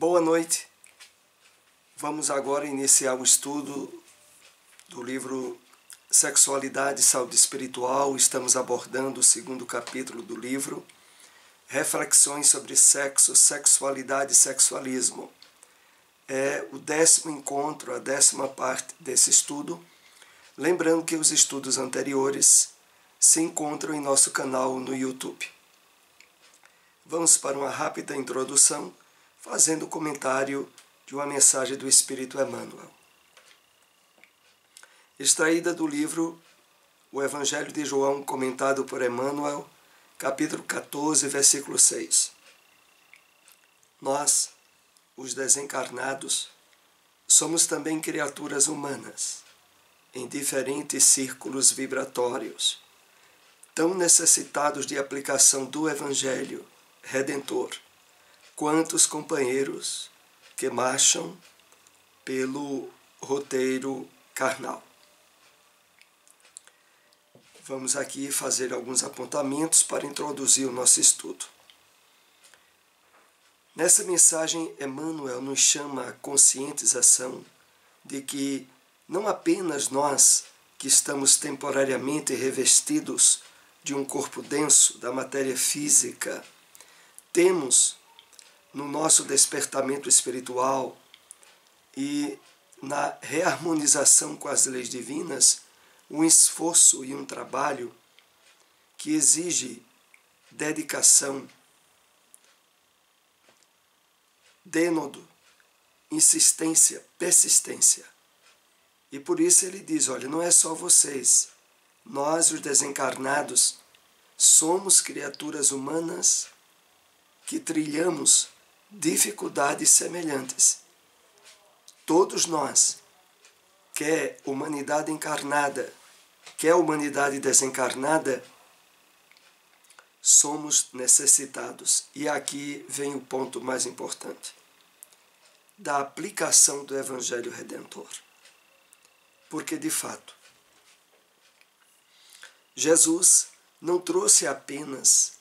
Boa noite. Vamos agora iniciar o estudo do livro Sexualidade e Saúde Espiritual. Estamos abordando o segundo capítulo do livro, Reflexões sobre Sexo, Sexualidade e Sexualismo. É o 10º encontro, a 10ª parte desse estudo. Lembrando que os estudos anteriores se encontram em nosso canal no YouTube. Vamos para uma rápida introdução, fazendo o comentário de uma mensagem do Espírito Emmanuel. Extraída do livro O Evangelho de João, comentado por Emmanuel, capítulo 14, versículo 6. Nós, os desencarnados, somos também criaturas humanas, em diferentes círculos vibratórios, tão necessitados de aplicação do Evangelho Redentor, quanto os companheiros que marcham pelo roteiro carnal. Vamos aqui fazer alguns apontamentos para introduzir o nosso estudo. Nessa mensagem, Emmanuel nos chama à conscientização de que não apenas nós, que estamos temporariamente revestidos de um corpo denso da matéria física, temos no nosso despertamento espiritual e na reharmonização com as leis divinas um esforço e um trabalho que exige dedicação, dênodo, insistência, persistência. E por isso ele diz, olha, não é só vocês, nós os desencarnados somos criaturas humanas que trilhamos dificuldades semelhantes. Todos nós, quer humanidade encarnada, quer humanidade desencarnada, somos necessitados. E aqui vem o ponto mais importante, da aplicação do Evangelho Redentor. Porque, de fato, Jesus não trouxe apenas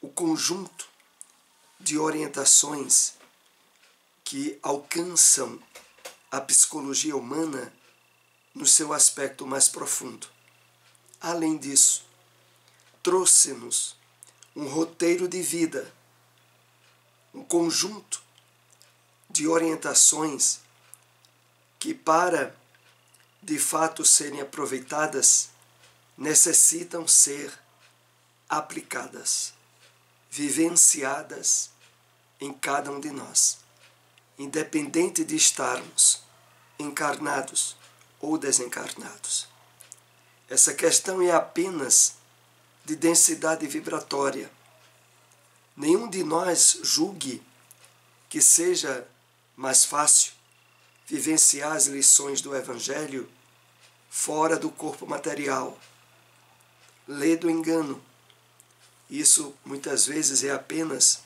o conjunto de orientações que alcançam a psicologia humana no seu aspecto mais profundo. Além disso, trouxe-nos um roteiro de vida, um conjunto de orientações que, para de fato serem aproveitadas, necessitam ser aplicadas, vivenciadas em cada um de nós, independente de estarmos encarnados ou desencarnados. Essa questão é apenas de densidade vibratória. Nenhum de nós julgue que seja mais fácil vivenciar as lições do Evangelho fora do corpo material. Lê do engano. Isso muitas vezes é apenas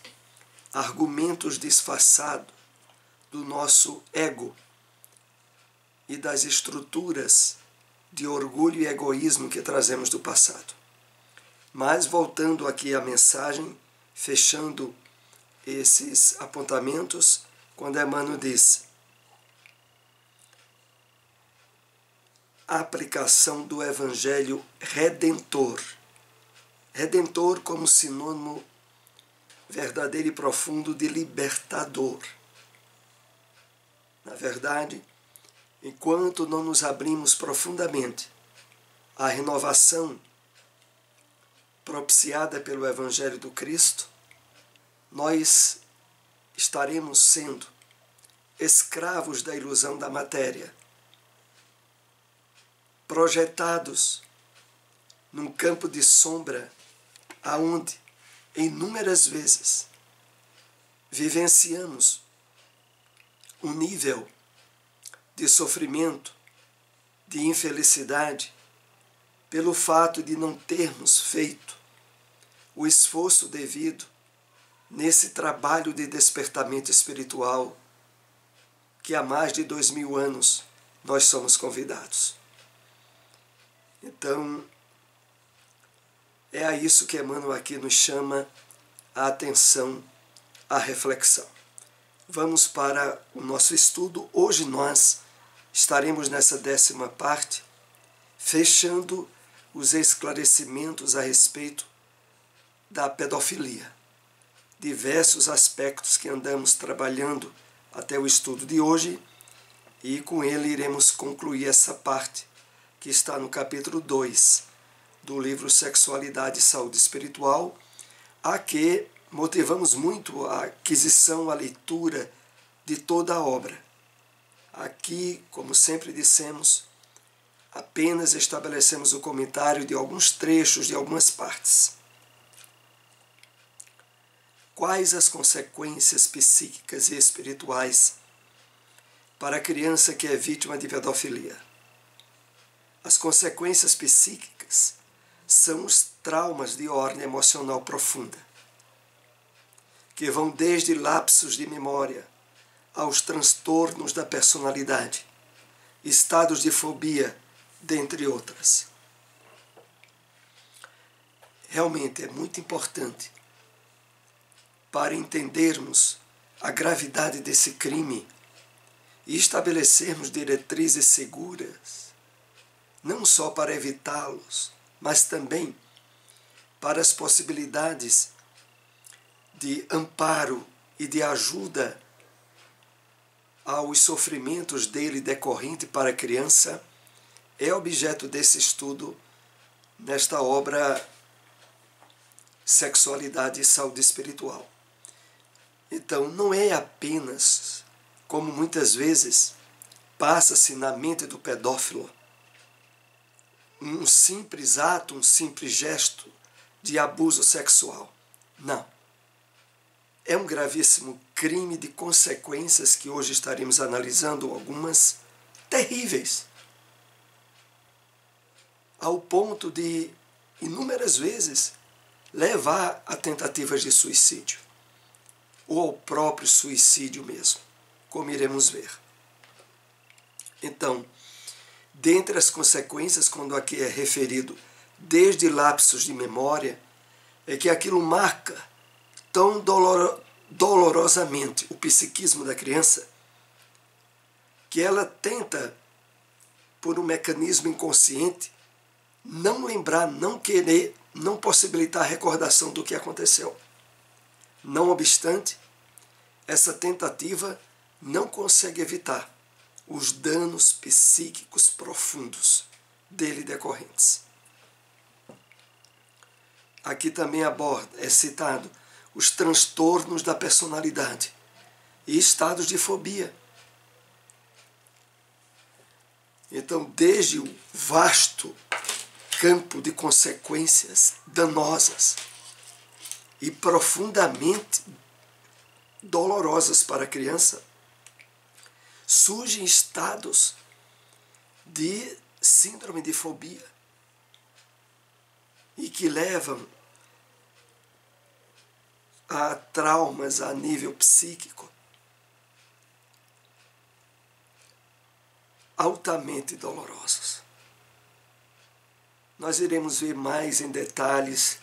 argumentos disfarçados do nosso ego e das estruturas de orgulho e egoísmo que trazemos do passado. Mas voltando aqui à mensagem, fechando esses apontamentos, quando Emmanuel diz a aplicação do Evangelho Redentor. Redentor como sinônimo verdadeiro e profundo de libertador. Na verdade, enquanto não nos abrimos profundamente à renovação propiciada pelo Evangelho do Cristo, nós estaremos sendo escravos da ilusão da matéria, projetados num campo de sombra aonde, inúmeras vezes, vivenciamos um nível de sofrimento, de infelicidade, pelo fato de não termos feito o esforço devido nesse trabalho de despertamento espiritual que há mais de 2000 anos nós somos convidados. Então, é a isso que Emmanuel aqui nos chama a atenção, a reflexão. Vamos para o nosso estudo. Hoje nós estaremos nessa 10ª parte, fechando os esclarecimentos a respeito da pedofilia. Diversos aspectos que andamos trabalhando até o estudo de hoje, e com ele iremos concluir essa parte, que está no capítulo 2 do livro Sexualidade e Saúde Espiritual, a que motivamos muito a aquisição, a leitura de toda a obra. Aqui, como sempre dissemos, apenas estabelecemos o comentário de alguns trechos, de algumas partes. Quais as consequências psíquicas e espirituais para a criança que é vítima de pedofilia? As consequências psíquicas são os traumas de ordem emocional profunda, que vão desde lapsos de memória aos transtornos da personalidade, estados de fobia, dentre outras. Realmente é muito importante para entendermos a gravidade desse crime e estabelecermos diretrizes seguras, não só para evitá-los, mas também para as possibilidades de amparo e de ajuda aos sofrimentos dele decorrente para a criança, é objeto desse estudo nesta obra Sexualidade e Saúde Espiritual. Então, não é apenas, como muitas vezes passa-se na mente do pedófilo, um simples ato, um simples gesto de abuso sexual. Não. É um gravíssimo crime de consequências que hoje estaremos analisando, algumas terríveis, ao ponto de, inúmeras vezes, levar a tentativas de suicídio, ou ao próprio suicídio mesmo, como iremos ver. Então, dentre as consequências, quando aqui é referido desde lapsos de memória, é que aquilo marca tão dolorosamente o psiquismo da criança, que ela tenta, por um mecanismo inconsciente, não lembrar, não querer, não possibilitar a recordação do que aconteceu. Não obstante, essa tentativa não consegue evitar os danos psíquicos profundos dele decorrentes. Aqui também é citado os transtornos da personalidade e estados de fobia. Então, desde o vasto campo de consequências danosas e profundamente dolorosas para a criança, surgem estados de síndrome de fobia e que levam a traumas a nível psíquico altamente dolorosos. Nós iremos ver mais em detalhes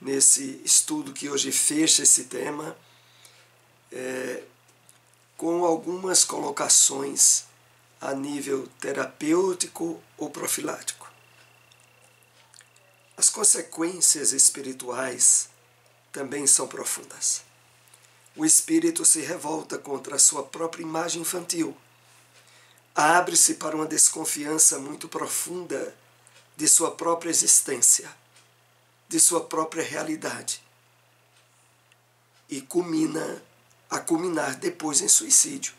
nesse estudo que hoje fecha esse tema, com algumas colocações a nível terapêutico ou profilático. As consequências espirituais também são profundas. O espírito se revolta contra a sua própria imagem infantil, abre-se para uma desconfiança muito profunda de sua própria existência, de sua própria realidade, e culminar depois em suicídio.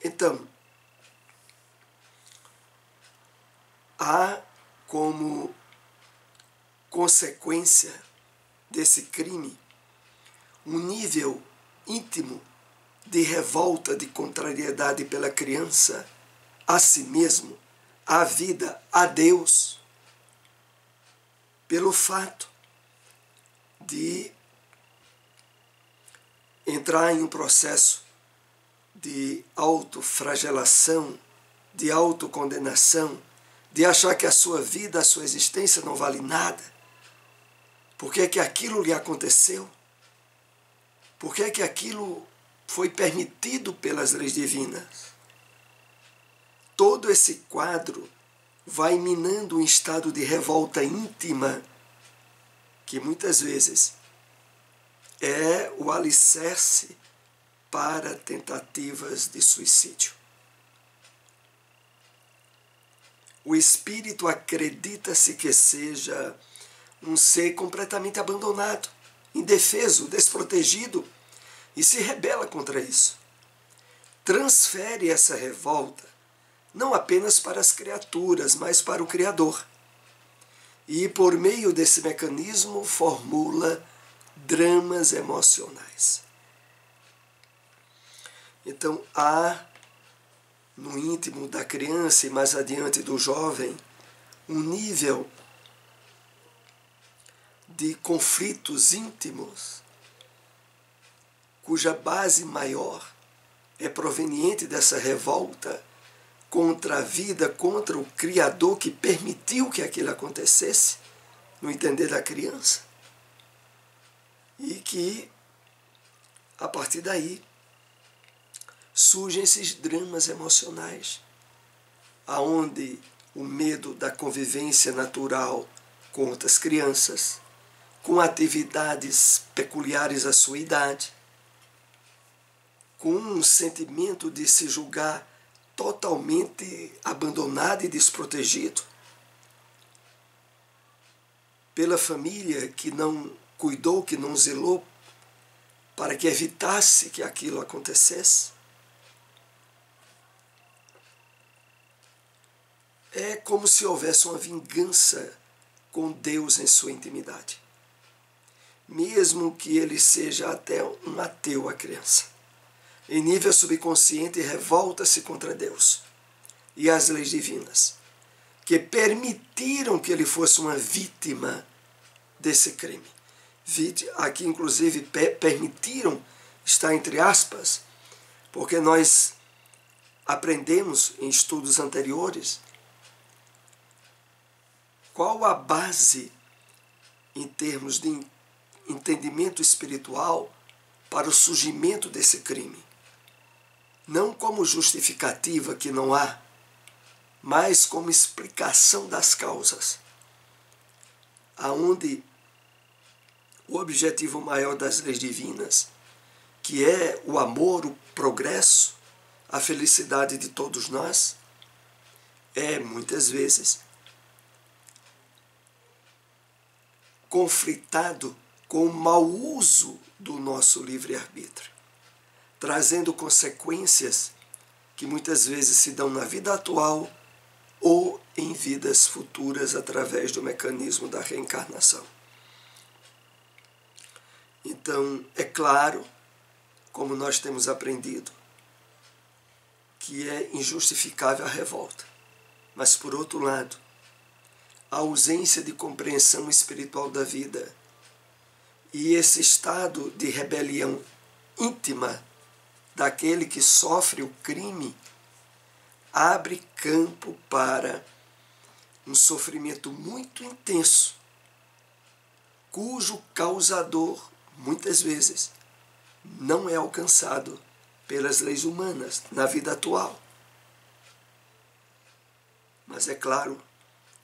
Então, há como consequência desse crime um nível íntimo de revolta, de contrariedade pela criança, a si mesmo, à vida, a Deus, pelo fato de entrar em um processo de autoflagelação, de autocondenação, de achar que a sua vida, a sua existência não vale nada. Por que é que aquilo lhe aconteceu? Por que é que aquilo foi permitido pelas leis divinas. Todo esse quadro vai minando um estado de revolta íntima que muitas vezes é o alicerce para tentativas de suicídio. O espírito acredita-se que seja um ser completamente abandonado, indefeso, desprotegido, e se rebela contra isso. Transfere essa revolta não apenas para as criaturas, mas para o Criador. E por meio desse mecanismo formula dramas emocionais. Então há no íntimo da criança e mais adiante do jovem um nível de conflitos íntimos cuja base maior é proveniente dessa revolta contra a vida, contra o Criador que permitiu que aquilo acontecesse, no entender da criança. E que, a partir daí, surgem esses dramas emocionais, aonde o medo da convivência natural com outras crianças, com atividades peculiares à sua idade, com um sentimento de se julgar totalmente abandonado e desprotegido pela família que não cuidou, que não zelou para que evitasse que aquilo acontecesse. É como se houvesse uma vingança com Deus em sua intimidade, mesmo que ele seja até um ateu, a criança. Em nível subconsciente, revolta-se contra Deus e as leis divinas, que permitiram que ele fosse uma vítima desse crime. Aqui, inclusive, permitiram, está entre aspas, porque nós aprendemos em estudos anteriores qual a base em termos de entendimento espiritual para o surgimento desse crime. Não como justificativa, que não há, mas como explicação das causas, aonde o objetivo maior das leis divinas, que é o amor, o progresso, a felicidade de todos nós, é muitas vezes conflitado com o mau uso do nosso livre-arbítrio, trazendo consequências que muitas vezes se dão na vida atual ou em vidas futuras através do mecanismo da reencarnação. Então, é claro, como nós temos aprendido, que é injustificável a revolta. Mas, por outro lado, a ausência de compreensão espiritual da vida e esse estado de rebelião íntima daquele que sofre o crime abre campo para um sofrimento muito intenso, cujo causador, muitas vezes, não é alcançado pelas leis humanas na vida atual. Mas é claro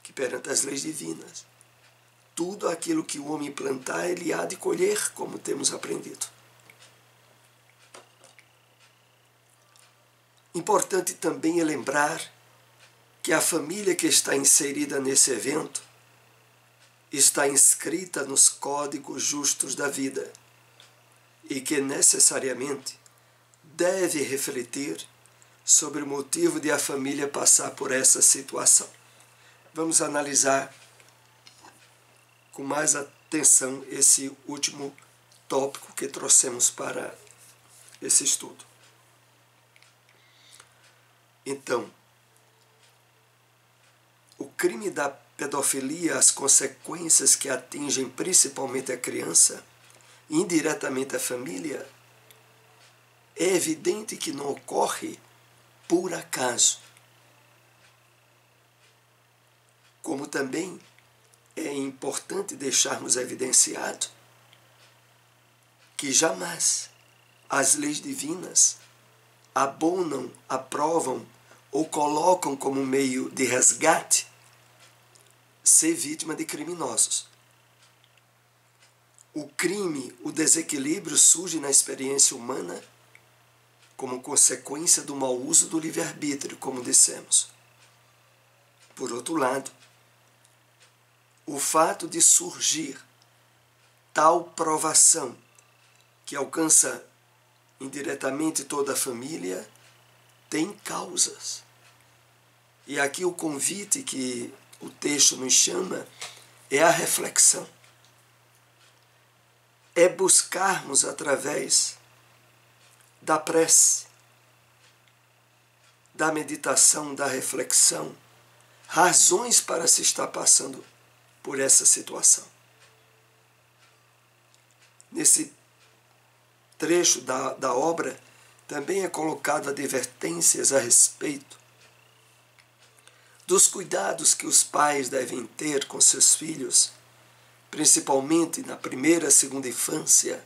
que perante as leis divinas, tudo aquilo que o homem plantar, ele há de colher, como temos aprendido. Importante também é lembrar que a família que está inserida nesse evento está inscrita nos códigos justos da vida e que necessariamente deve refletir sobre o motivo de a família passar por essa situação. Vamos analisar com mais atenção esse último tópico que trouxemos para esse estudo. Então, o crime da pedofilia, as consequências que atingem principalmente a criança, indiretamente a família, é evidente que não ocorre por acaso. Como também é importante deixarmos evidenciado que jamais as leis divinas, abonam, aprovam ou colocam como meio de resgate ser vítima de criminosos. O crime, o desequilíbrio surge na experiência humana como consequência do mau uso do livre-arbítrio, como dissemos. Por outro lado, o fato de surgir tal provação que alcança indiretamente toda a família tem causas. E aqui o convite que o texto nos chama é a reflexão. É buscarmos através da prece, da meditação, da reflexão, razões para se estar passando por essa situação. Nesse trecho da obra também é colocado advertências a respeito dos cuidados que os pais devem ter com seus filhos, principalmente na primeira e segunda infância,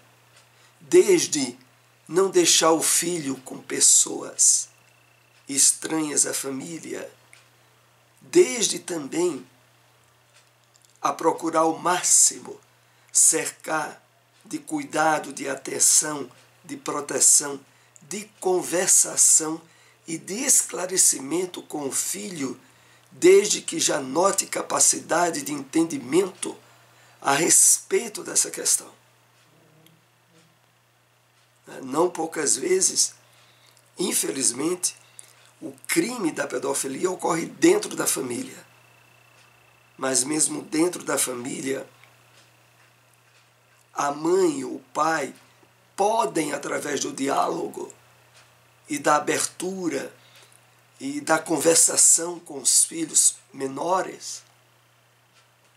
desde não deixar o filho com pessoas estranhas à família, desde também a procurar ao máximo cercar de cuidado, de atenção, de proteção, de conversação e de esclarecimento com o filho, desde que já note capacidade de entendimento a respeito dessa questão. Não poucas vezes, infelizmente, o crime da pedofilia ocorre dentro da família. Mas mesmo dentro da família, a mãe ou o pai podem, através do diálogo e da abertura e da conversação com os filhos menores,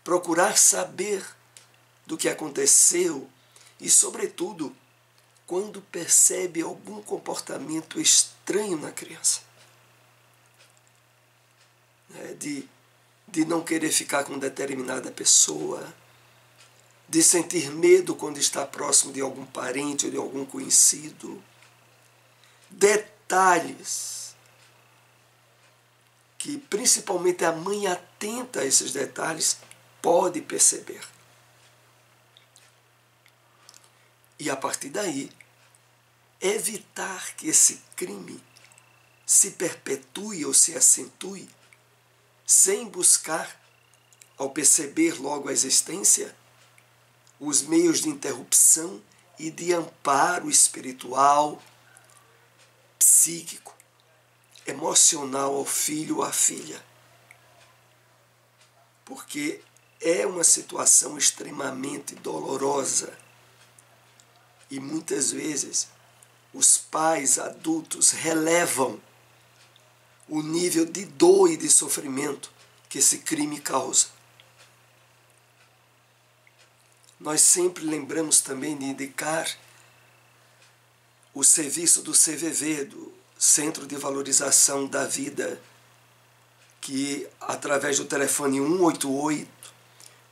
procurar saber do que aconteceu e, sobretudo, quando percebe algum comportamento estranho na criança. De não querer ficar com determinada pessoa, de sentir medo quando está próximo de algum parente ou de algum conhecido. Detalhes que principalmente a mãe atenta a esses detalhes pode perceber. E a partir daí, evitar que esse crime se perpetue ou se acentue, sem buscar, ao perceber logo a existência, os meios de interrupção e de amparo espiritual, psíquico, emocional ao filho ou à filha. Porque é uma situação extremamente dolorosa e muitas vezes os pais adultos relevam o nível de dor e de sofrimento que esse crime causa. Nós sempre lembramos também de indicar o serviço do CVV, do Centro de Valorização da Vida, que através do telefone 188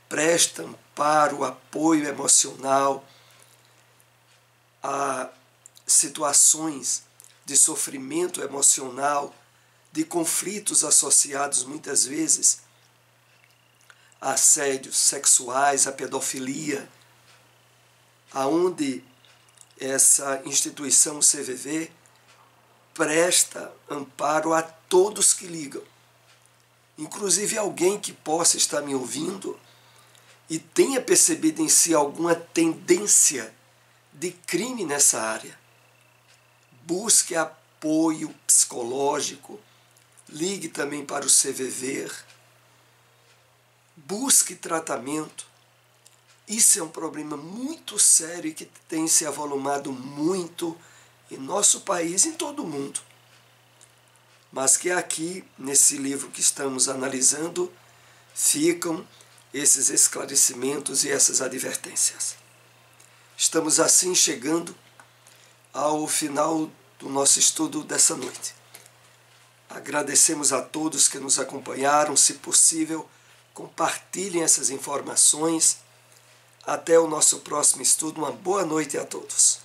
presta amparo, apoio emocional a situações de sofrimento emocional, de conflitos associados muitas vezes a assédios sexuais, a pedofilia, aonde essa instituição CVV presta amparo a todos que ligam. Inclusive alguém que possa estar me ouvindo e tenha percebido em si alguma tendência de crime nessa área. Busque apoio psicológico, ligue também para o CVV, busque tratamento. Isso é um problema muito sério e que tem se avolumado muito em nosso país e em todo o mundo. Mas que aqui, nesse livro que estamos analisando, ficam esses esclarecimentos e essas advertências. Estamos assim chegando ao final do nosso estudo dessa noite. Agradecemos a todos que nos acompanharam. Se possível, compartilhem essas informações. Até o nosso próximo estudo. Uma boa noite a todos.